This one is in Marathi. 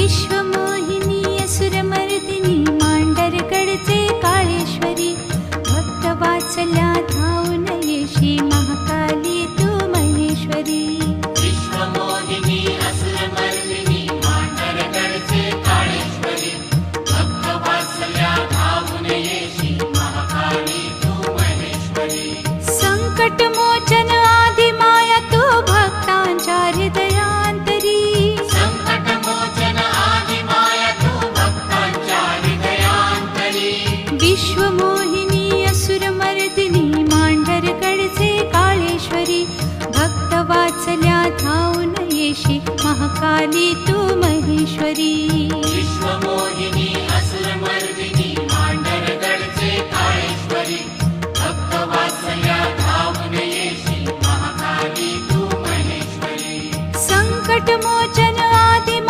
विश्वमोहिनी असुरमर्दिनी मांडरगडचे काळेश्वरी भक्तवात्सल्या धावून येशी महाकाली तू महेश्वरी विश्वमोहिनी असुरमर्दिनी मांडरगडचे काळेश्वरी भक्तवात्सल्या धावून येशी महाकाली तू महेश्वरी संकटमोचन आदिमाया तू भक्तांच्या हृदयांतरी संकटमोचन आदिमाया तू भक्तांच्या हृदयांतरी विश्वमोहिनी असुरमर्दिनी मांडरगडचे काळेश्वरी भक्तवात्सल्या धावून येशी महाकाली तू महेश्वरी विश्वमोहिनी असुरमर्दिनी मांडरगडचे काळेश्वरी भक्तवात्सल्या धावून येशी महाकाली तू महेश्वरी संकटमोचन